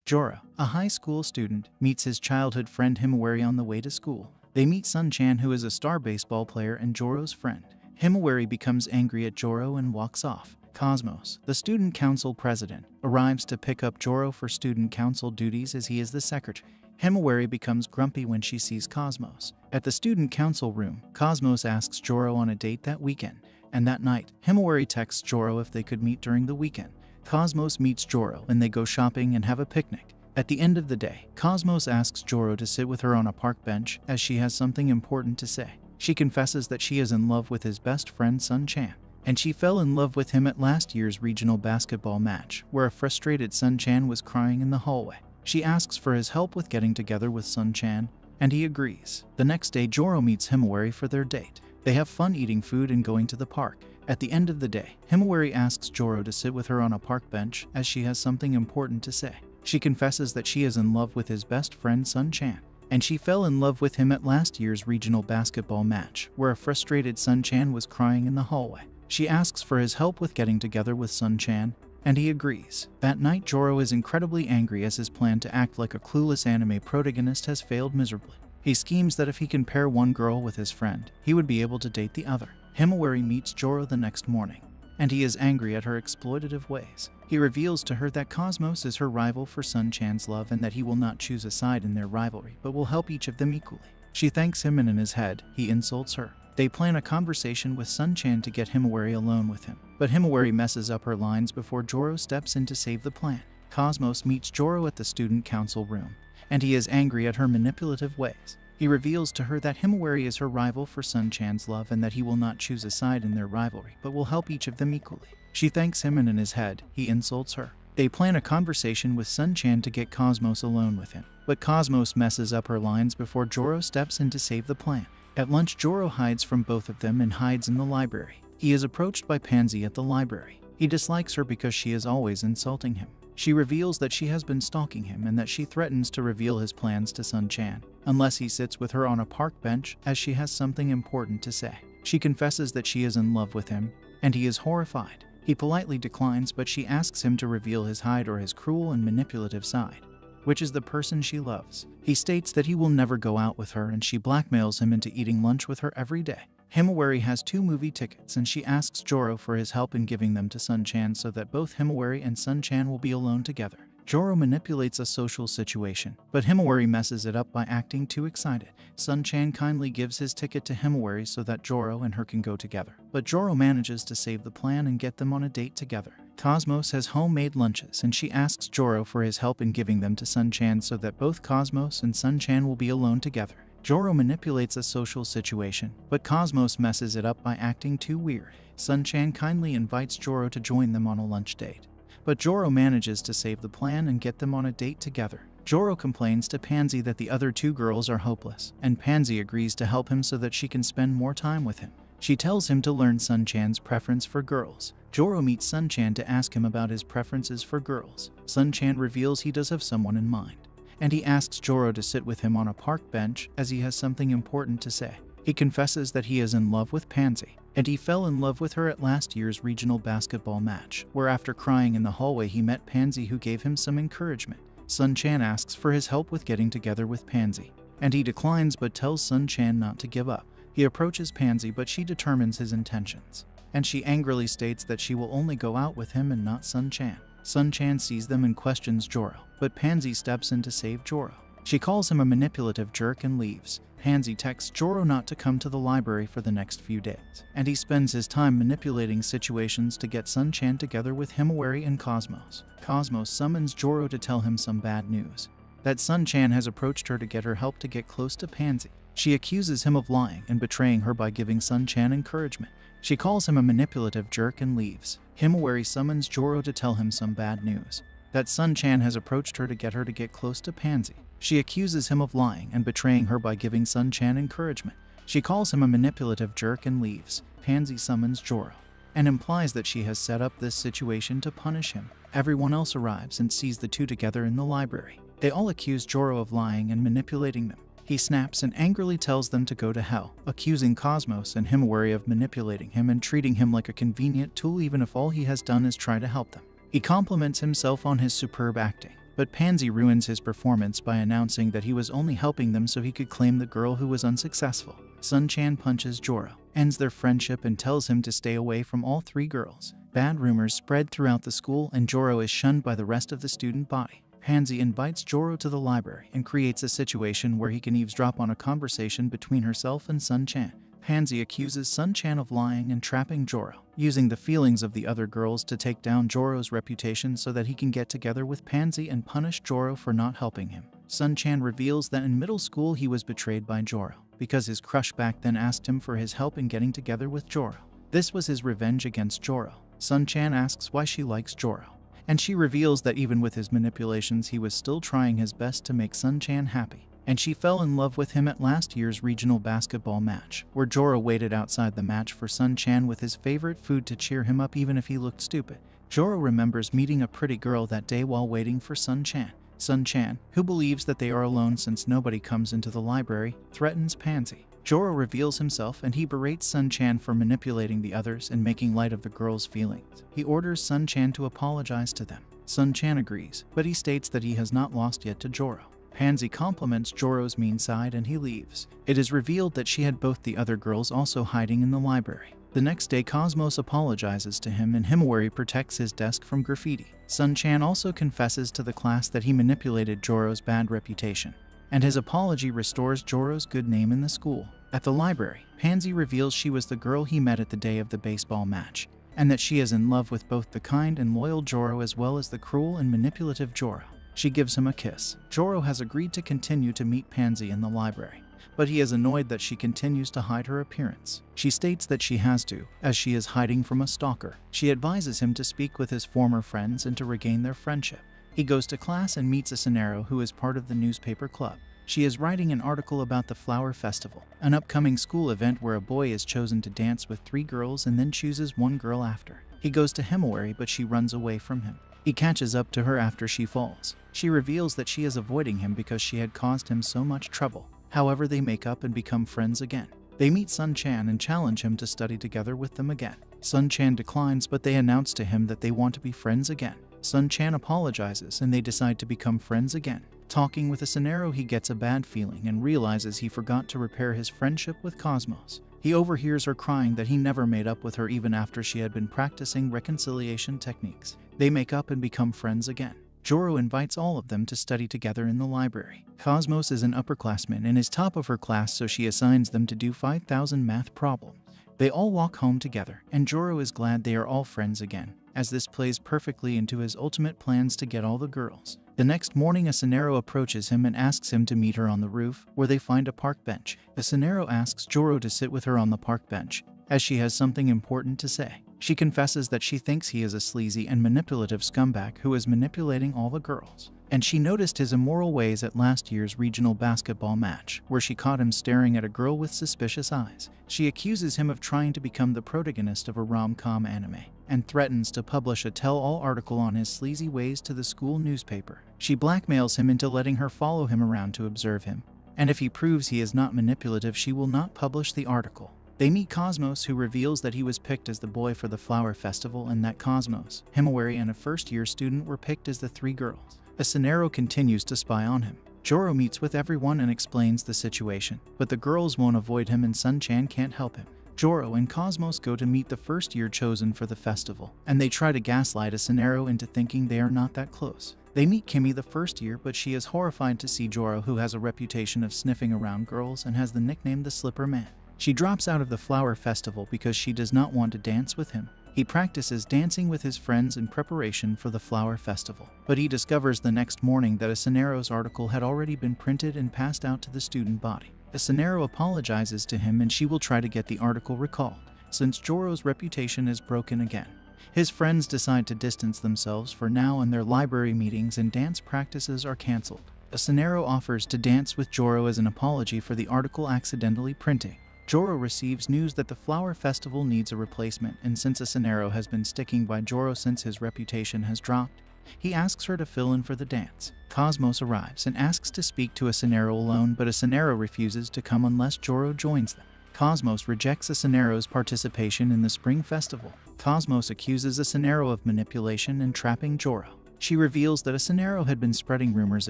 Joro, a high school student, meets his childhood friend Himawari on the way to school. They meet Sun-chan, who is a star baseball player and Joro's friend. Himawari becomes angry at Joro and walks off. Cosmos, the student council president, arrives to pick up Joro for student council duties as he is the secretary. Himawari becomes grumpy when she sees Cosmos. At the student council room, Cosmos asks Joro on a date that weekend, and that night, Himawari texts Joro if they could meet during the weekend. Cosmos meets Joro and they go shopping and have a picnic. At the end of the day, Cosmos asks Joro to sit with her on a park bench as she has something important to say. She confesses that she is in love with his best friend Sun-chan, and she fell in love with him at last year's regional basketball match, where a frustrated Sun-chan was crying in the hallway. She asks for his help with getting together with Sun-chan, and he agrees. The next day, Joro meets Himawari for their date. They have fun eating food and going to the park. At the end of the day, Himawari asks Joro to sit with her on a park bench as she has something important to say. She confesses that she is in love with his best friend Sun-chan, and she fell in love with him at last year's regional basketball match, where a frustrated Sun-chan was crying in the hallway. She asks for his help with getting together with Sun-chan, and he agrees. That night, Joro is incredibly angry as his plan to act like a clueless anime protagonist has failed miserably. He schemes that if he can pair one girl with his friend, he would be able to date the other. Himawari meets Joro the next morning, and he is angry at her exploitative ways. He reveals to her that Cosmos is her rival for Sun-chan's love and that he will not choose a side in their rivalry but will help each of them equally. She thanks him and in his head, he insults her. They plan a conversation with Sun-chan to get Himawari alone with him, but Himawari messes up her lines before Joro steps in to save the plan. Cosmos meets Joro at the student council room, and he is angry at her manipulative ways. He reveals to her that Himawari is her rival for Sun-chan's love and that he will not choose a side in their rivalry but will help each of them equally. She thanks him and in his head, he insults her. They plan a conversation with Sun-chan to get Cosmos alone with him, but Cosmos messes up her lines before Joro steps in to save the plan. At lunch, Joro hides from both of them and hides in the library. He is approached by Pansy at the library. He dislikes her because she is always insulting him. She reveals that she has been stalking him and that she threatens to reveal his plans to Sun-chan unless he sits with her on a park bench as she has something important to say. She confesses that she is in love with him, and he is horrified. He politely declines, but she asks him to reveal his hide or his cruel and manipulative side, which is the person she loves. He states that he will never go out with her, and she blackmails him into eating lunch with her every day. Himawari has 2 movie tickets, and she asks Joro for his help in giving them to Sun-chan so that both Himawari and Sun-chan will be alone together. Joro manipulates a social situation, but Himawari messes it up by acting too excited. Sun-chan kindly gives his ticket to Himawari so that Joro and her can go together, but Joro manages to save the plan and get them on a date together. Cosmos has homemade lunches, and she asks Joro for his help in giving them to Sun-chan so that both Cosmos and Sun-chan will be alone together. Joro manipulates a social situation, but Cosmos messes it up by acting too weird. Sun-chan kindly invites Joro to join them on a lunch date, but Joro manages to save the plan and get them on a date together. Joro complains to Pansy that the other 2 girls are hopeless, and Pansy agrees to help him so that she can spend more time with him. She tells him to learn Sun-chan's preference for girls. Joro meets Sun-chan to ask him about his preferences for girls. Sun-chan reveals he does have someone in mind, and he asks Joro to sit with him on a park bench as he has something important to say. He confesses that he is in love with Pansy, and he fell in love with her at last year's regional basketball match, where after crying in the hallway he met Pansy, who gave him some encouragement. Sun-chan asks for his help with getting together with Pansy, and he declines but tells Sun-chan not to give up. He approaches Pansy, but she determines his intentions, and she angrily states that she will only go out with him and not Sun-chan. Sun-chan sees them and questions Joro, but Pansy steps in to save Joro. She calls him a manipulative jerk and leaves. Pansy texts Joro not to come to the library for the next few days, and he spends his time manipulating situations to get Sun-chan together with Himawari and Cosmos. Cosmos summons Joro to tell him some bad news, that Sun-chan has approached her to get her help to get close to Pansy. She accuses him of lying and betraying her by giving Sun-chan encouragement. She calls him a manipulative jerk and leaves. Himawari summons Joro to tell him some bad news, that Sun-chan has approached her to get close to Pansy. She accuses him of lying and betraying her by giving Sun-chan encouragement. She calls him a manipulative jerk and leaves. Pansy summons Joro and implies that she has set up this situation to punish him. Everyone else arrives and sees the 2 together in the library. They all accuse Joro of lying and manipulating them. He snaps and angrily tells them to go to hell, accusing Cosmos and Himawari of manipulating him and treating him like a convenient tool even if all he has done is try to help them. He compliments himself on his superb acting, but Pansy ruins his performance by announcing that he was only helping them so he could claim the girl who was unsuccessful. Sun-chan punches Joro, ends their friendship, and tells him to stay away from all three girls. Bad rumors spread throughout the school and Joro is shunned by the rest of the student body. Pansy invites Joro to the library and creates a situation where he can eavesdrop on a conversation between herself and Sun-chan. Pansy accuses Sun-chan of lying and trapping Joro, using the feelings of the other girls to take down Joro's reputation so that he can get together with Pansy and punish Joro for not helping him. Sun-chan reveals that in middle school he was betrayed by Joro, because his crush back then asked him for his help in getting together with Joro. This was his revenge against Joro. Sun-chan asks why she likes Joro, and she reveals that even with his manipulations he was still trying his best to make Sun-chan happy. And she fell in love with him at last year's regional basketball match, where Joro waited outside the match for Sun-chan with his favorite food to cheer him up even if he looked stupid. Joro remembers meeting a pretty girl that day while waiting for Sun-chan. Sun-chan, who believes that they are alone since nobody comes into the library, threatens Pansy. Joro reveals himself and he berates Sun-chan for manipulating the others and making light of the girls' feelings. He orders Sun-chan to apologize to them. Sun-chan agrees, but he states that he has not lost yet to Joro. Pansy compliments Joro's mean side and he leaves. It is revealed that she had both the other girls also hiding in the library. The next day Cosmos apologizes to him and Himawari protects his desk from graffiti. Sun-chan also confesses to the class that he manipulated Joro's bad reputation, and his apology restores Joro's good name in the school. At the library, Pansy reveals she was the girl he met at the day of the baseball match, and that she is in love with both the kind and loyal Joro as well as the cruel and manipulative Joro. She gives him a kiss. Joro has agreed to continue to meet Pansy in the library, but he is annoyed that she continues to hide her appearance. She states that she has to, as she is hiding from a stalker. She advises him to speak with his former friends and to regain their friendship. He goes to class and meets Asunaro, who is part of the newspaper club. She is writing an article about the Flower Festival, an upcoming school event where a boy is chosen to dance with three girls and then chooses one girl after. He goes to Himawari, but she runs away from him. He catches up to her after she falls. She reveals that she is avoiding him because she had caused him so much trouble. However, they make up and become friends again. They meet Sun-chan and challenge him to study together with them again. Sun-chan declines, but they announce to him that they want to be friends again. Sun-chan apologizes and they decide to become friends again. Talking with Asunaro, he gets a bad feeling and realizes he forgot to repair his friendship with Cosmos. He overhears her crying that he never made up with her even after she had been practicing reconciliation techniques. They make up and become friends again. Joro invites all of them to study together in the library. Cosmos is an upperclassman and is top of her class, so she assigns them to do 5,000 math problems. They all walk home together, and Joro is glad they are all friends again, as this plays perfectly into his ultimate plans to get all the girls. The next morning, Asunaro approaches him and asks him to meet her on the roof, where they find a park bench. Asunaro asks Joro to sit with her on the park bench, as she has something important to say. She confesses that she thinks he is a sleazy and manipulative scumbag who is manipulating all the girls. And she noticed his immoral ways at last year's regional basketball match, where she caught him staring at a girl with suspicious eyes. She accuses him of trying to become the protagonist of a rom-com anime, and threatens to publish a tell-all article on his sleazy ways to the school newspaper. She blackmails him into letting her follow him around to observe him, and if he proves he is not manipulative, she will not publish the article. They meet Cosmos, who reveals that he was picked as the boy for the Flower Festival and that Cosmos, Himawari, and a first-year student were picked as the three girls. Asunaro continues to spy on him. Joro meets with everyone and explains the situation, but the girls won't avoid him and Sun-chan can't help him. Joro and Cosmos go to meet the first year chosen for the festival, and they try to gaslight Asunaro into thinking they are not that close. They meet Kimi the first year, but she is horrified to see Joro, who has a reputation of sniffing around girls and has the nickname the Slipper Man. She drops out of the Flower Festival because she does not want to dance with him. He practices dancing with his friends in preparation for the Flower Festival, but he discovers the next morning that Asunaro's article had already been printed and passed out to the student body. Asunaro apologizes to him and she will try to get the article recalled, since Joro's reputation is broken again. His friends decide to distance themselves for now, and their library meetings and dance practices are cancelled. Asunaro offers to dance with Joro as an apology for the article accidentally printing. Joro receives news that the Flower Festival needs a replacement, and since Asunaro has been sticking by Joro since his reputation has dropped, he asks her to fill in for the dance. Cosmos arrives and asks to speak to Asunaro alone, but Asunaro refuses to come unless Joro joins them. Cosmos rejects Asunaro's participation in the Spring Festival. Cosmos accuses Asunaro of manipulation and trapping Joro. She reveals that Asunaro had been spreading rumors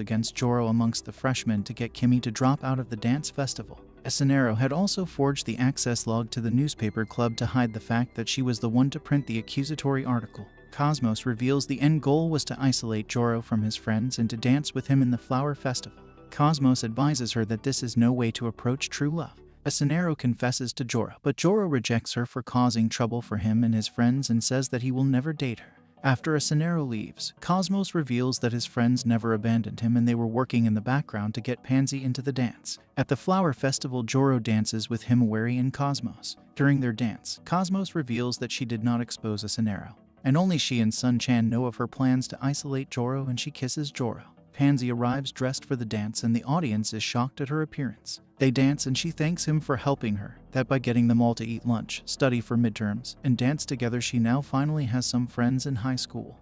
against Joro amongst the freshmen to get Kimi to drop out of the dance festival. Asunaro had also forged the access log to the newspaper club to hide the fact that she was the one to print the accusatory article. Cosmos reveals the end goal was to isolate Joro from his friends and to dance with him in the flower festival. Cosmos advises her that this is no way to approach true love. Asunaro confesses to Joro, but Joro rejects her for causing trouble for him and his friends and says that he will never date her. After Asunaro leaves, Cosmos reveals that his friends never abandoned him and they were working in the background to get Pansy into the dance. At the flower festival, Joro dances with Himawari and Cosmos. During their dance, Cosmos reveals that she did not expose Asunaro, and only she and Sun-chan know of her plans to isolate Joro, and she kisses Joro. Pansy arrives dressed for the dance and the audience is shocked at her appearance. They dance and she thanks him for helping her, that by getting them all to eat lunch, study for midterms, and dance together she now finally has some friends in high school.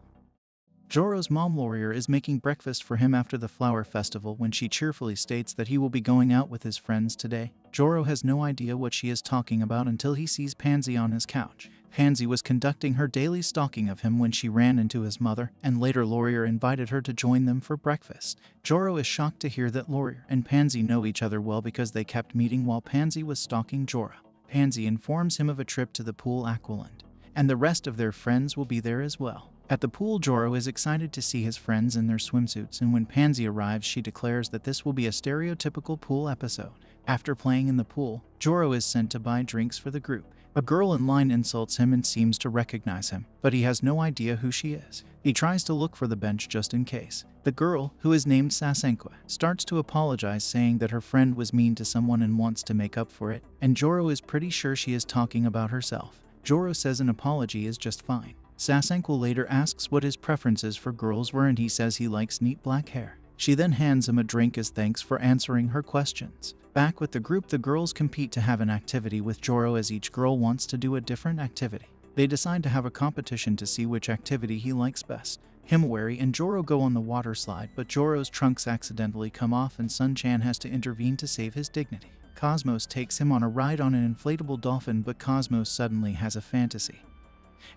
Joro's mom Laurier is making breakfast for him after the flower festival when she cheerfully states that he will be going out with his friends today. Joro has no idea what she is talking about until he sees Pansy on his couch. Pansy was conducting her daily stalking of him when she ran into his mother, and later Laurier invited her to join them for breakfast. Joro is shocked to hear that Laurier and Pansy know each other well because they kept meeting while Pansy was stalking Joro. Pansy informs him of a trip to the pool Aqualand, and the rest of their friends will be there as well. At the pool, Joro is excited to see his friends in their swimsuits, and when Pansy arrives she declares that this will be a stereotypical pool episode. After playing in the pool, Joro is sent to buy drinks for the group. A girl in line insults him and seems to recognize him, but he has no idea who she is. He tries to look for the bench just in case. The girl, who is named Sasenkwa, starts to apologize, saying that her friend was mean to someone and wants to make up for it, and Joro is pretty sure she is talking about herself. Joro says an apology is just fine. Sasenkwa later asks what his preferences for girls were and he says he likes neat black hair. She then hands him a drink as thanks for answering her questions. Back with the group, the girls compete to have an activity with Joro as each girl wants to do a different activity. They decide to have a competition to see which activity he likes best. Himawari and Joro go on the water slide, but Joro's trunks accidentally come off and Sun-chan has to intervene to save his dignity. Cosmos takes him on a ride on an inflatable dolphin, but Cosmos suddenly has a fantasy,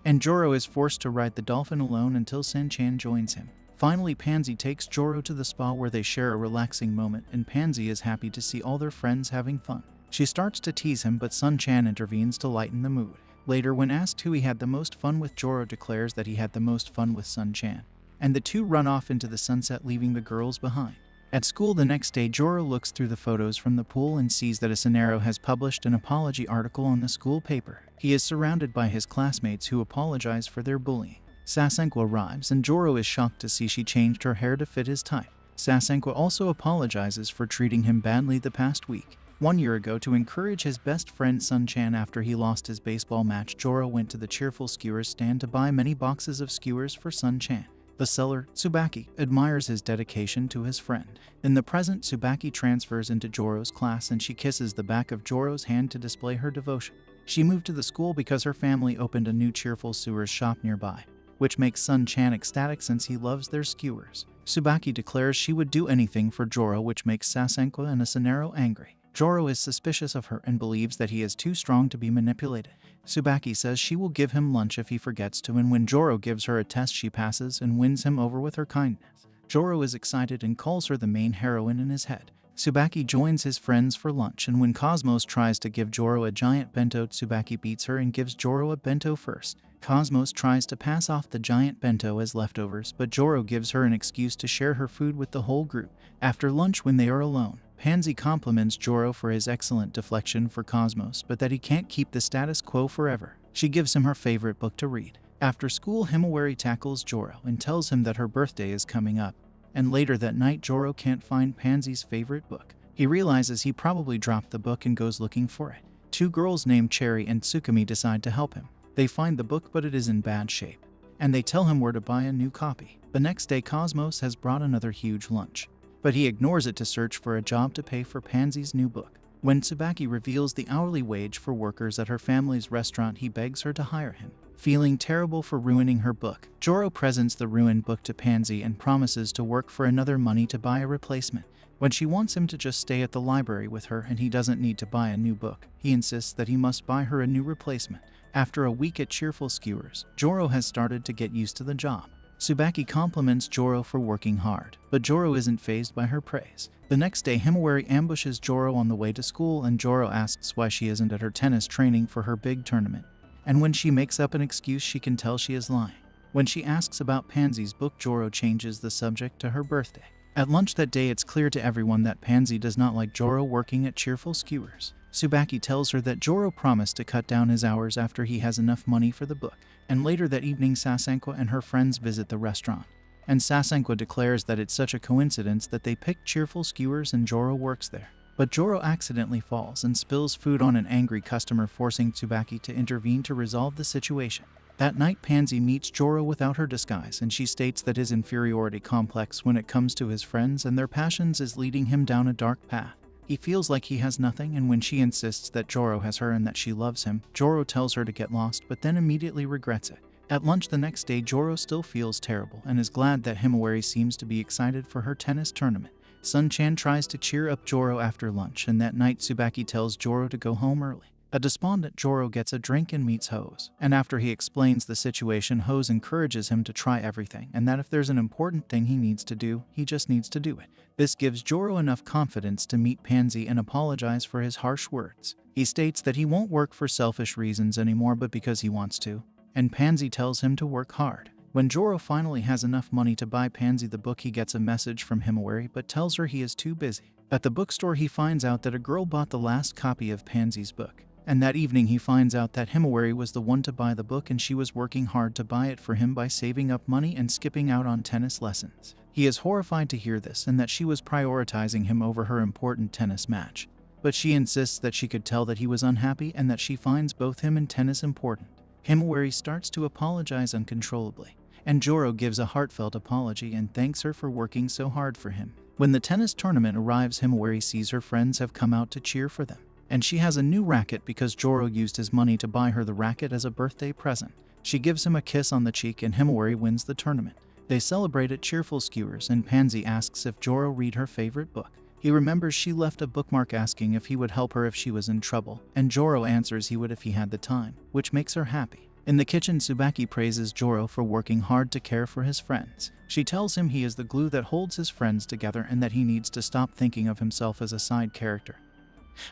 and Joro is forced to ride the dolphin alone until Sun-chan joins him. Finally, Pansy takes Joro to the spa where they share a relaxing moment, and Pansy is happy to see all their friends having fun. She starts to tease him, but Sun-chan intervenes to lighten the mood. Later, when asked who he had the most fun with, Joro declares that he had the most fun with Sun-chan, and the two run off into the sunset, leaving the girls behind. At school the next day, Joro looks through the photos from the pool and sees that Asunaro has published an apology article on the school paper. He is surrounded by his classmates who apologize for their bullying. Sasenkwa arrives and Joro is shocked to see she changed her hair to fit his type. Sasenkwa also apologizes for treating him badly the past week. 1 year ago, to encourage his best friend Sun-chan after he lost his baseball match, Joro went to the cheerful skewers stand to buy many boxes of skewers for Sun-chan. The seller, Tsubaki, admires his dedication to his friend. In the present, Tsubaki transfers into Joro's class and she kisses the back of Joro's hand to display her devotion. She moved to the school because her family opened a new cheerful sewers shop nearby, which makes Sun-chan ecstatic since he loves their skewers. Tsubaki declares she would do anything for Joro, which makes Sasenkwa and Asunaro angry. Joro is suspicious of her and believes that he is too strong to be manipulated. Tsubaki says she will give him lunch if he forgets to, and when Joro gives her a test she passes and wins him over with her kindness. Joro is excited and calls her the main heroine in his head. Tsubaki joins his friends for lunch, and when Cosmos tries to give Joro a giant bento, Tsubaki beats her and gives Joro a bento first. Cosmos tries to pass off the giant bento as leftovers, but Joro gives her an excuse to share her food with the whole group. After lunch, when they are alone, Pansy compliments Joro for his excellent deflection for Cosmos, but that he can't keep the status quo forever. She gives him her favorite book to read. After school, Himawari tackles Joro and tells him that her birthday is coming up, and later that night Joro can't find Pansy's favorite book. He realizes he probably dropped the book and goes looking for it. Two girls named Cherry and Tsukumi decide to help him. They find the book, but it is in bad shape, and they tell him where to buy a new copy. The next day, Cosmos has brought another huge lunch, but he ignores it to search for a job to pay for Pansy's new book. When Tsubaki reveals the hourly wage for workers at her family's restaurant, he begs her to hire him. Feeling terrible for ruining her book, Joro presents the ruined book to Pansy and promises to work for another money to buy a replacement. When she wants him to just stay at the library with her and he doesn't need to buy a new book, he insists that he must buy her a new replacement. After a week at Cheerful Skewers, Joro has started to get used to the job. Tsubaki compliments Joro for working hard, but Joro isn't fazed by her praise. The next day, Himawari ambushes Joro on the way to school, and Joro asks why she isn't at her tennis training for her big tournament. And when she makes up an excuse, she can tell she is lying. When she asks about Pansy's book, Joro changes the subject to her birthday. At lunch that day, it's clear to everyone that Pansy does not like Joro working at Cheerful Skewers. Tsubaki tells her that Joro promised to cut down his hours after he has enough money for the book. And later that evening, Sasenko and her friends visit the restaurant. And Sasenko declares that it's such a coincidence that they picked Cheerful Skewers and Joro works there. But Joro accidentally falls and spills food on an angry customer, forcing Tsubaki to intervene to resolve the situation. That night, Pansy meets Joro without her disguise, and she states that his inferiority complex when it comes to his friends and their passions is leading him down a dark path. He feels like he has nothing, and when she insists that Joro has her and that she loves him, Joro tells her to get lost, but then immediately regrets it. At lunch the next day, Joro still feels terrible and is glad that Himawari seems to be excited for her tennis tournament. Sun-chan tries to cheer up Joro after lunch, and that night Tsubaki tells Joro to go home early. A despondent Joro gets a drink and meets Hose, and after he explains the situation, Hose encourages him to try everything, and that if there's an important thing he needs to do, he just needs to do it. This gives Joro enough confidence to meet Pansy and apologize for his harsh words. He states that he won't work for selfish reasons anymore, but because he wants to, and Pansy tells him to work hard. When Joro finally has enough money to buy Pansy the book, he gets a message from Himawari but tells her he is too busy. At the bookstore, he finds out that a girl bought the last copy of Pansy's book. And that evening he finds out that Himawari was the one to buy the book, and she was working hard to buy it for him by saving up money and skipping out on tennis lessons. He is horrified to hear this and that she was prioritizing him over her important tennis match. But she insists that she could tell that he was unhappy and that she finds both him and tennis important. Himawari starts to apologize uncontrollably, and Joro gives a heartfelt apology and thanks her for working so hard for him. When the tennis tournament arrives, Himawari sees her friends have come out to cheer for them. And she has a new racket because Joro used his money to buy her the racket as a birthday present. She gives him a kiss on the cheek, and Himawari wins the tournament. They celebrate at Cheerful Skewers, and Pansy asks if Joro read her favorite book. He remembers she left a bookmark asking if he would help her if she was in trouble, and Joro answers he would if he had the time, which makes her happy. In the kitchen, Tsubaki praises Joro for working hard to care for his friends. She tells him he is the glue that holds his friends together and that he needs to stop thinking of himself as a side character,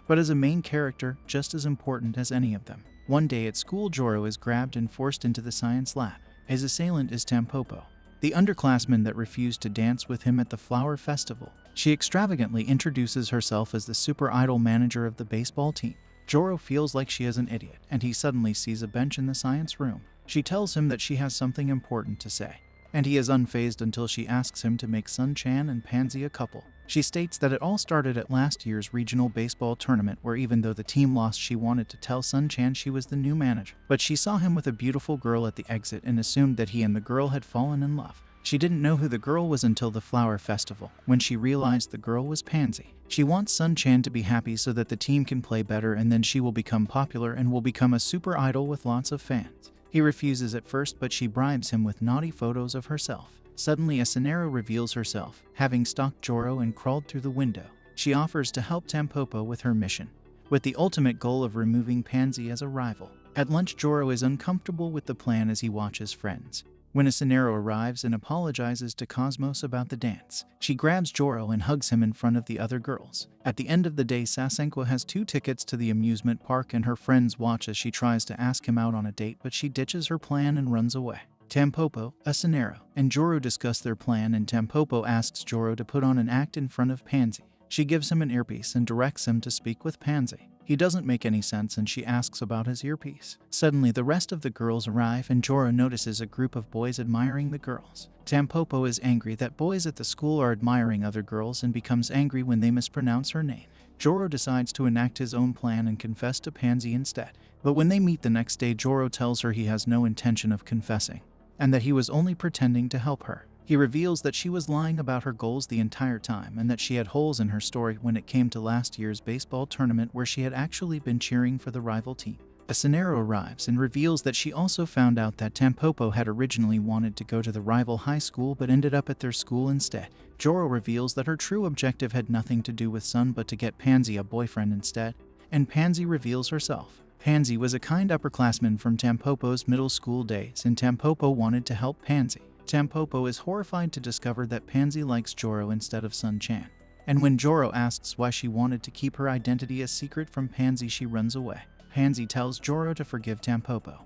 but as a main character, just as important as any of them. One day at school, Joro is grabbed and forced into the science lab. His assailant is Tampopo, the underclassman that refused to dance with him at the flower festival. She extravagantly introduces herself as the super idol manager of the baseball team. Joro feels like she is an idiot, and he suddenly sees a bench in the science room. She tells him that she has something important to say, and he is unfazed until she asks him to make Sun-chan and Pansy a couple. She states that it all started at last year's regional baseball tournament, where even though the team lost, she wanted to tell Sun-chan she was the new manager. But she saw him with a beautiful girl at the exit and assumed that he and the girl had fallen in love. She didn't know who the girl was until the flower festival, when she realized the girl was Pansy. She wants Sun-chan to be happy so that the team can play better, and then she will become popular and will become a super idol with lots of fans. He refuses at first, but she bribes him with naughty photos of herself. Suddenly, a scenario reveals herself, having stalked Joro and crawled through the window. She offers to help Tampopo with her mission, with the ultimate goal of removing Pansy as a rival. At lunch, Joro is uncomfortable with the plan as he watches friends. When a scenario arrives and apologizes to Cosmos about the dance, she grabs Joro and hugs him in front of the other girls. At the end of the day, Sasenko has 2 tickets to the amusement park, and her friends watch as she tries to ask him out on a date, but she ditches her plan and runs away. Tampopo, Asunero, and Joro discuss their plan, and Tampopo asks Joro to put on an act in front of Pansy. She gives him an earpiece and directs him to speak with Pansy. He doesn't make any sense, and she asks about his earpiece. Suddenly, the rest of the girls arrive, and Joro notices a group of boys admiring the girls. Tampopo is angry that boys at the school are admiring other girls and becomes angry when they mispronounce her name. Joro decides to enact his own plan and confess to Pansy instead. But when they meet the next day, Joro tells her he has no intention of confessing, and that he was only pretending to help her. He reveals that she was lying about her goals the entire time, and that she had holes in her story when it came to last year's baseball tournament, where she had actually been cheering for the rival team. A scenario arrives and reveals that she also found out that Tampopo had originally wanted to go to the rival high school but ended up at their school instead. Joro reveals that her true objective had nothing to do with Sun but to get Pansy a boyfriend instead, and Pansy reveals herself. Pansy was a kind upperclassman from Tampopo's middle school days, and Tampopo wanted to help Pansy. Tampopo is horrified to discover that Pansy likes Joro instead of Sun-chan. And when Joro asks why she wanted to keep her identity a secret from Pansy, she runs away. Pansy tells Joro to forgive Tampopo,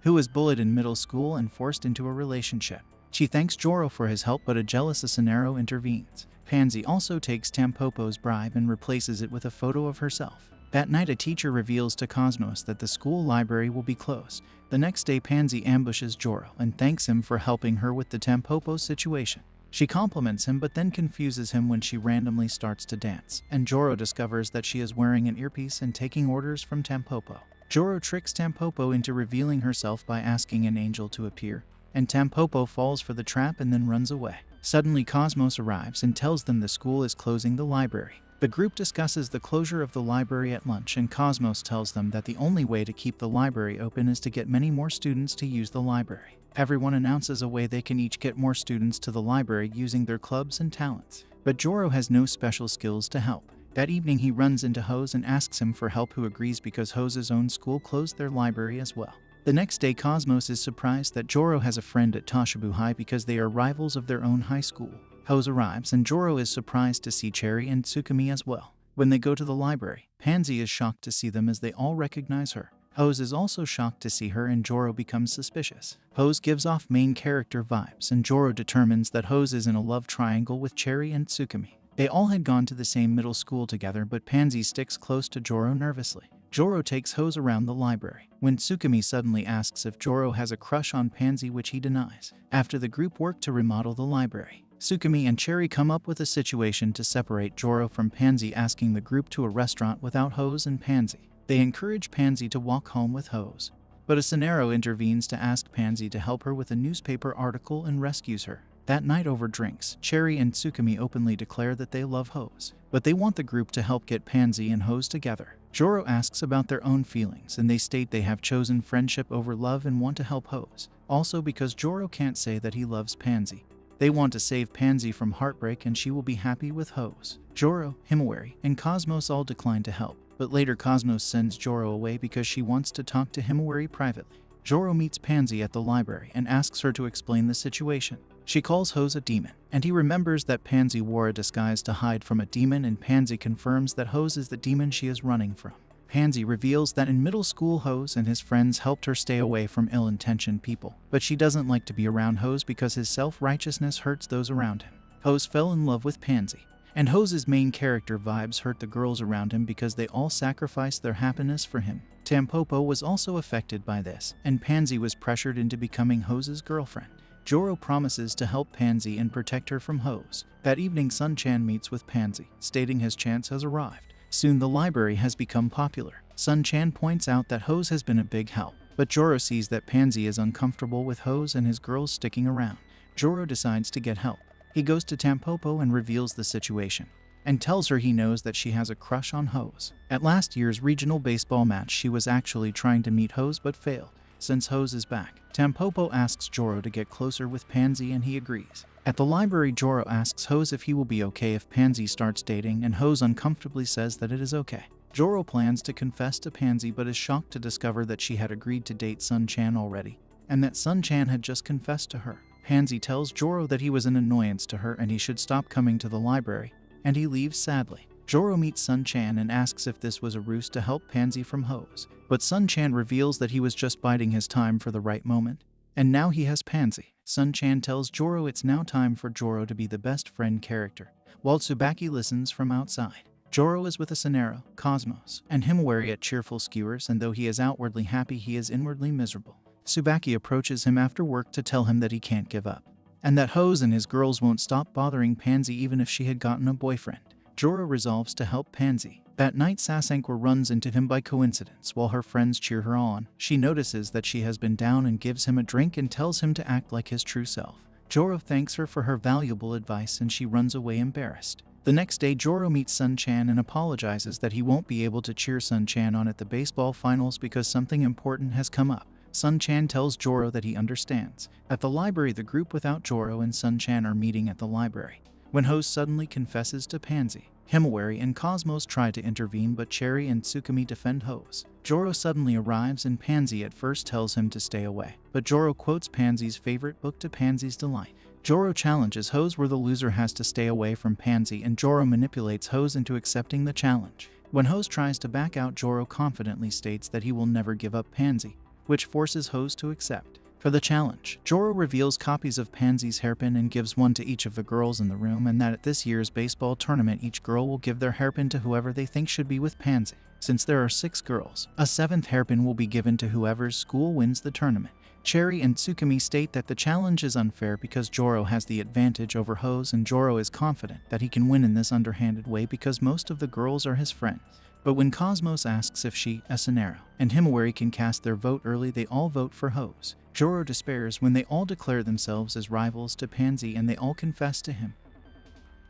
who was bullied in middle school and forced into a relationship. She thanks Joro for his help, but a jealous Asunaro intervenes. Pansy also takes Tampopo's bribe and replaces it with a photo of herself. That night, a teacher reveals to Cosmos that the school library will be closed. The next day, Pansy ambushes Joro and thanks him for helping her with the Tampopo situation. She compliments him but then confuses him when she randomly starts to dance, and Joro discovers that she is wearing an earpiece and taking orders from Tampopo. Joro tricks Tampopo into revealing herself by asking an angel to appear, and Tampopo falls for the trap and then runs away. Suddenly, Cosmos arrives and tells them the school is closing the library. The group discusses the closure of the library at lunch, and Cosmos tells them that the only way to keep the library open is to get many more students to use the library. Everyone announces a way they can each get more students to the library using their clubs and talents. But Joro has no special skills to help. That evening, he runs into Hose and asks him for help, who agrees because Hose's own school closed their library as well. The next day, Cosmos is surprised that Joro has a friend at Toshibu High because they are rivals of their own high school. Hose arrives and Joro is surprised to see Cherry and Tsukumi as well. When they go to the library, Pansy is shocked to see them as they all recognize her. Hose is also shocked to see her, and Joro becomes suspicious. Hose gives off main character vibes, and Joro determines that Hose is in a love triangle with Cherry and Tsukumi. They all had gone to the same middle school together, but Pansy sticks close to Joro nervously. Joro takes Hose around the library, when Tsukumi suddenly asks if Joro has a crush on Pansy, which he denies. After the group work to remodel the library, Tsukumi and Cherry come up with a situation to separate Joro from Pansy, asking the group to a restaurant without Hose and Pansy. They encourage Pansy to walk home with Hose, but Asunaro intervenes to ask Pansy to help her with a newspaper article and rescues her. That night, over drinks, Cherry and Tsukumi openly declare that they love Hose, but they want the group to help get Pansy and Hose together. Joro asks about their own feelings, and they state they have chosen friendship over love and want to help Hose. Also, because Joro can't say that he loves Pansy, they want to save Pansy from heartbreak, and she will be happy with Hose. Joro, Himawari, and Cosmos all decline to help, but later Cosmos sends Joro away because she wants to talk to Himawari privately. Joro meets Pansy at the library and asks her to explain the situation. She calls Hose a demon, and he remembers that Pansy wore a disguise to hide from a demon, and Pansy confirms that Hose is the demon she is running from. Pansy reveals that in middle school, Hose and his friends helped her stay away from ill-intentioned people, but she doesn't like to be around Hose because his self-righteousness hurts those around him. Hose fell in love with Pansy, and Hose's main character vibes hurt the girls around him because they all sacrificed their happiness for him. Tampopo was also affected by this, and Pansy was pressured into becoming Hose's girlfriend. Joro promises to help Pansy and protect her from Hose. That evening, Sun-chan meets with Pansy, stating his chance has arrived. Soon the library has become popular. Sun-chan points out that Hose has been a big help, but Joro sees that Pansy is uncomfortable with Hose and his girls sticking around. Joro decides to get help. He goes to Tampopo and reveals the situation, and tells her he knows that she has a crush on Hose. At last year's regional baseball match, she was actually trying to meet Hose but failed. Since Hose is back, Tampopo asks Joro to get closer with Pansy, and he agrees. At the library, Joro asks Hose if he will be okay if Pansy starts dating, and Hose uncomfortably says that it is okay. Joro plans to confess to Pansy but is shocked to discover that she had agreed to date Sun-chan already, and that Sun-chan had just confessed to her. Pansy tells Joro that he was an annoyance to her and he should stop coming to the library, and he leaves sadly. Joro meets Sun-chan and asks if this was a ruse to help Pansy from Hose, but Sun-chan reveals that he was just biding his time for the right moment, and now he has Pansy. Sun-chan tells Joro it's now time for Joro to be the best friend character, while Tsubaki listens from outside. Joro is with Asunaro, Cosmos, and Himawari at Cheerful Skewers, and though he is outwardly happy, he is inwardly miserable. Tsubaki approaches him after work to tell him that he can't give up, and that Hose and his girls won't stop bothering Pansy even if she had gotten a boyfriend. Joro resolves to help Pansy. That night, Sasankwa runs into him by coincidence while her friends cheer her on. She notices that she has been down and gives him a drink and tells him to act like his true self. Joro thanks her for her valuable advice and she runs away embarrassed. The next day, Joro meets Sun-chan and apologizes that he won't be able to cheer Sun-chan on at the baseball finals because something important has come up. Sun-chan tells Joro that he understands. At the library, the group without Joro and Sun-chan are meeting at the library, when Hose suddenly confesses to Pansy. Himawari and Cosmos try to intervene, but Cherry and Tsukumi defend Hose. Joro suddenly arrives and Pansy at first tells him to stay away, but Joro quotes Pansy's favorite book to Pansy's delight. Joro challenges Hose where the loser has to stay away from Pansy, and Joro manipulates Hose into accepting the challenge. When Hose tries to back out, Joro confidently states that he will never give up Pansy, which forces Hose to accept. For the challenge, Joro reveals copies of Pansy's hairpin and gives one to each of the girls in the room, and that at this year's baseball tournament each girl will give their hairpin to whoever they think should be with Pansy. Since there are 6 girls, a 7th hairpin will be given to whoever's school wins the tournament. Cherry and Tsukumi state that the challenge is unfair because Joro has the advantage over Hose, and Joro is confident that he can win in this underhanded way because most of the girls are his friends. But when Cosmos asks if she, Asunaro, and Himawari can cast their vote early, they all vote for Hose. Joro despairs when they all declare themselves as rivals to Pansy and they all confess to him.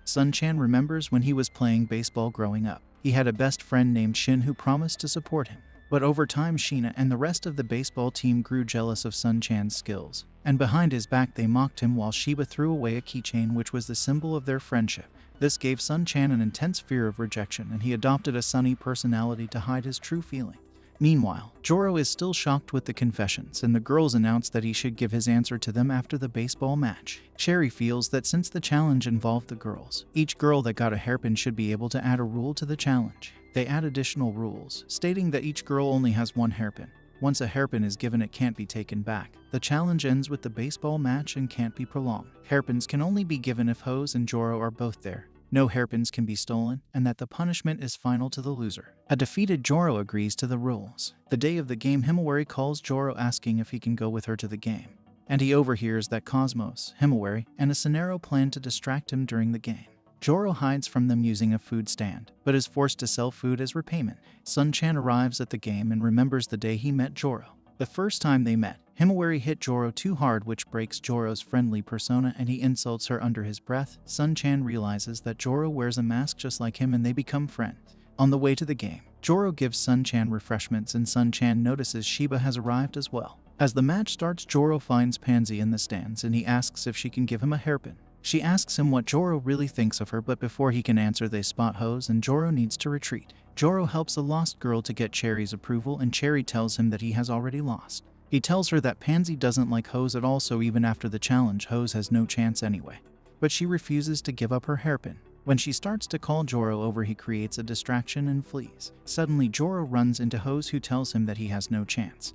Sun-chan remembers when he was playing baseball growing up. He had a best friend named Shin who promised to support him. But over time, Sheena and the rest of the baseball team grew jealous of Sun-chan's skills, and behind his back they mocked him while Shiba threw away a keychain which was the symbol of their friendship. This gave Sun-chan an intense fear of rejection, and he adopted a sunny personality to hide his true feelings. Meanwhile, Joro is still shocked with the confessions, and the girls announce that he should give his answer to them after the baseball match. Cherry feels that since the challenge involved the girls, each girl that got a hairpin should be able to add a rule to the challenge. They add additional rules, stating that each girl only has 1 hairpin. Once a hairpin is given, it can't be taken back. The challenge ends with the baseball match and can't be prolonged. Hairpins can only be given if Hose and Joro are both there. No hairpins can be stolen, and that the punishment is final to the loser. A defeated Joro agrees to the rules. The day of the game, Himawari calls Joro asking if he can go with her to the game, and he overhears that Cosmos, Himawari, and Asunaro plan to distract him during the game. Joro hides from them using a food stand, but is forced to sell food as repayment. Sun-chan arrives at the game and remembers the day he met Joro. The first time they met, Himawari hit Joro too hard, which breaks Joro's friendly persona, and he insults her under his breath. Sun-chan realizes that Joro wears a mask just like him and they become friends. On the way to the game, Joro gives Sun-chan refreshments and Sun-chan notices Shiba has arrived as well. As the match starts, Joro finds Pansy in the stands and he asks if she can give him a hairpin. She asks him what Joro really thinks of her, but before he can answer they spot Hose and Joro needs to retreat. Joro helps a lost girl to get Cherry's approval, and Cherry tells him that he has already lost. He tells her that Pansy doesn't like Hose at all, so even after the challenge, Hose has no chance anyway. But she refuses to give up her hairpin. When she starts to call Joro over, he creates a distraction and flees. Suddenly, Joro runs into Hose, who tells him that he has no chance.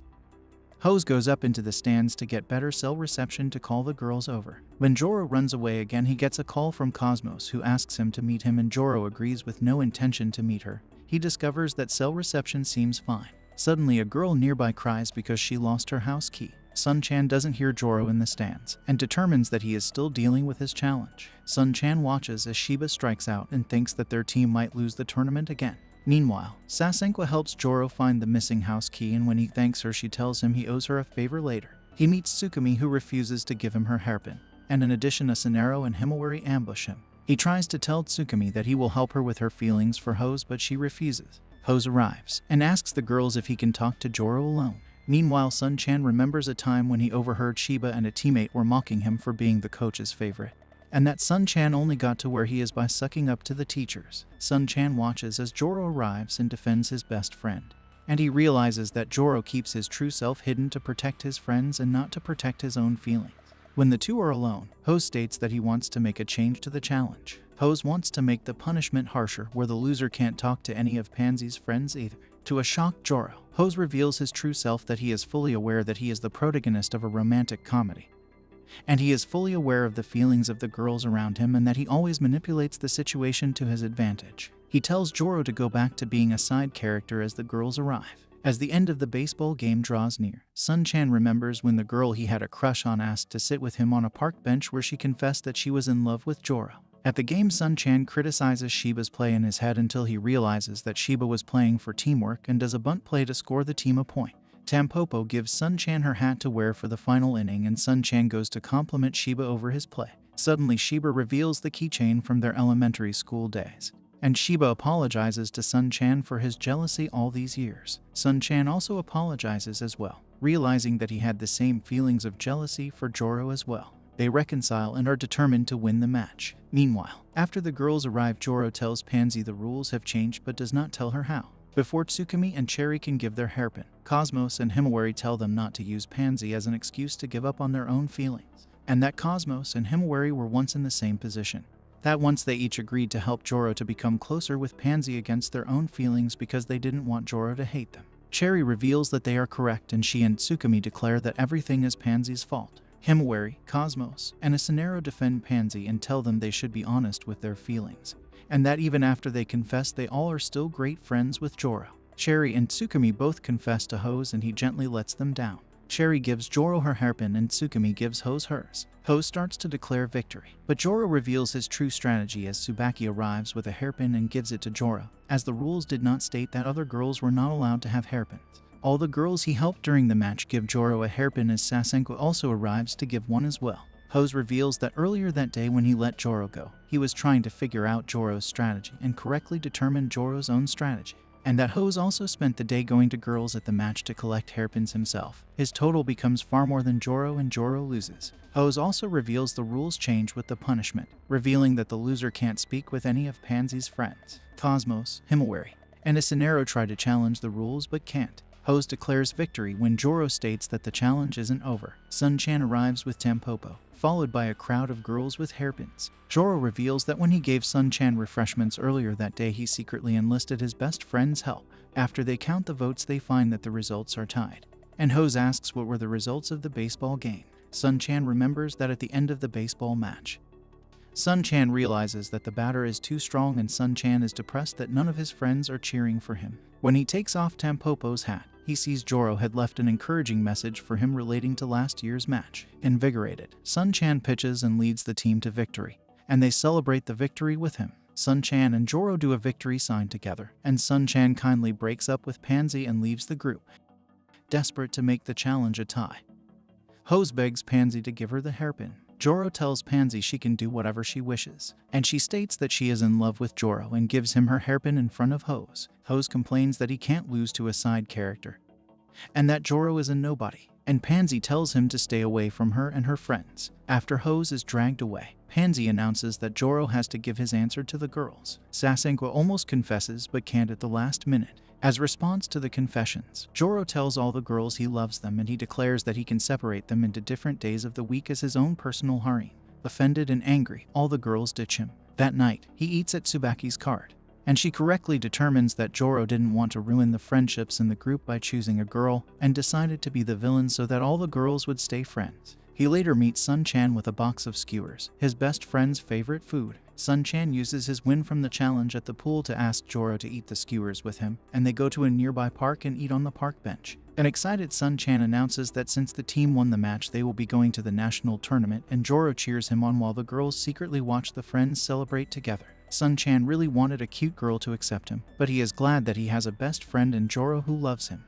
Hose goes up into the stands to get better cell reception to call the girls over. When Joro runs away again, he gets a call from Cosmos, who asks him to meet him, and Joro agrees with no intention to meet her. He discovers that cell reception seems fine. Suddenly, a girl nearby cries because she lost her house key. Sun-chan doesn't hear Joro in the stands and determines that he is still dealing with his challenge. Sun-chan watches as Shiba strikes out and thinks that their team might lose the tournament again. Meanwhile, Sasenqua helps Joro find the missing house key, and when he thanks her, she tells him he owes her a favor later. He meets Tsukumi, who refuses to give him her hairpin, and in addition, Asunaro and Himawari ambush him. He tries to tell Tsukumi that he will help her with her feelings for Hose, but she refuses. Hose arrives and asks the girls if he can talk to Joro alone. Meanwhile, Sun-chan remembers a time when he overheard Shiba and a teammate were mocking him for being the coach's favorite, and that Sun-chan only got to where he is by sucking up to the teachers. Sun-chan watches as Joro arrives and defends his best friend, and he realizes that Joro keeps his true self hidden to protect his friends and not to protect his own feelings. When the two are alone, Hose states that he wants to make a change to the challenge. Hose wants to make the punishment harsher, where the loser can't talk to any of Pansy's friends either. To a shocked Joro, Hose reveals his true self, that he is fully aware that he is the protagonist of a romantic comedy, and he is fully aware of the feelings of the girls around him, and that he always manipulates the situation to his advantage. He tells Joro to go back to being a side character as the girls arrive. As the end of the baseball game draws near, Sun-chan remembers when the girl he had a crush on asked to sit with him on a park bench, where she confessed that she was in love with Joro. At the game, Sun-chan criticizes Shiba's play in his head until he realizes that Shiba was playing for teamwork and does a bunt play to score the team a point. Tampopo gives Sun-chan her hat to wear for the final inning, and Sun-chan goes to compliment Shiba over his play. Suddenly, Shiba reveals the keychain from their elementary school days, and Shiba apologizes to Sun-chan for his jealousy all these years. Sun-chan also apologizes as well, realizing that he had the same feelings of jealousy for Joro as well. They reconcile and are determined to win the match. Meanwhile, after the girls arrive, Joro tells Pansy the rules have changed but does not tell her how. Before Tsukumi and Cherry can give their hairpin, Cosmos and Himawari tell them not to use Pansy as an excuse to give up on their own feelings, and that Cosmos and Himawari were once in the same position. That once they each agreed to help Joro to become closer with Pansy against their own feelings because they didn't want Joro to hate them. Cherry reveals that they are correct, and she and Tsukumi declare that everything is Pansy's fault. Himawari, Cosmos, and Isunero defend Pansy and tell them they should be honest with their feelings, and that even after they confess, they all are still great friends with Joro. Cherry and Tsukumi both confess to Hose and he gently lets them down. Cherry gives Joro her hairpin and Tsukumi gives Hose hers. Hose starts to declare victory, but Joro reveals his true strategy as Tsubaki arrives with a hairpin and gives it to Joro, as the rules did not state that other girls were not allowed to have hairpins. All the girls he helped during the match give Joro a hairpin, as Sasenko also arrives to give one as well. Hose reveals that earlier that day when he let Joro go, he was trying to figure out Joro's strategy and correctly determine Joro's own strategy, and that Hose also spent the day going to girls at the match to collect hairpins himself. His total becomes far more than Joro and Joro loses. Hose also reveals the rules change with the punishment, revealing that the loser can't speak with any of Pansy's friends. Cosmos, Himawari, and Isunero try to challenge the rules but can't. Hose declares victory when Joro states that the challenge isn't over. Sun-chan arrives with Tampopo, followed by a crowd of girls with hairpins. Joro reveals that when he gave Sun-chan refreshments earlier that day, he secretly enlisted his best friend's help. After they count the votes, they find that the results are tied, and Hose asks what were the results of the baseball game. Sun-chan remembers that at the end of the baseball match, Sun-chan realizes that the batter is too strong, and Sun-chan is depressed that none of his friends are cheering for him. When he takes off Tampopo's hat, he sees Joro had left an encouraging message for him relating to last year's match. Invigorated, Sun-chan pitches and leads the team to victory, and they celebrate the victory with him. Sun-chan and Joro do a victory sign together, and Sun-chan kindly breaks up with Pansy and leaves the group, desperate to make the challenge a tie. Hose begs Pansy to give her the hairpin. Joro tells Pansy she can do whatever she wishes, and she states that she is in love with Joro and gives him her hairpin in front of Hose. Hose complains that he can't lose to a side character, and that Joro is a nobody, and Pansy tells him to stay away from her and her friends. After Hose is dragged away, Pansy announces that Joro has to give his answer to the girls. Sasenko almost confesses but can't at the last minute. As response to the confessions, Joro tells all the girls he loves them, and he declares that he can separate them into different days of the week as his own personal harem. Offended and angry, all the girls ditch him. That night, he eats at Tsubaki's card, and she correctly determines that Joro didn't want to ruin the friendships in the group by choosing a girl, and decided to be the villain so that all the girls would stay friends. He later meets Sun-chan with a box of skewers, his best friend's favorite food. Sun-chan uses his win from the challenge at the pool to ask Joro to eat the skewers with him, and they go to a nearby park and eat on the park bench. An excited Sun-chan announces that since the team won the match, they will be going to the national tournament, and Joro cheers him on while the girls secretly watch the friends celebrate together. Sun-chan really wanted a cute girl to accept him, but he is glad that he has a best friend in Joro who loves him.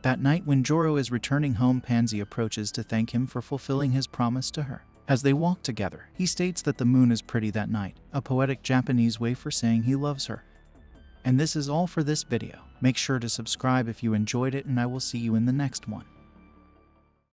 That night, when Joro is returning home, Pansy approaches to thank him for fulfilling his promise to her. As they walk together, he states that the moon is pretty that night, a poetic Japanese way for saying he loves her. And this is all for this video. Make sure to subscribe if you enjoyed it, and I will see you in the next one.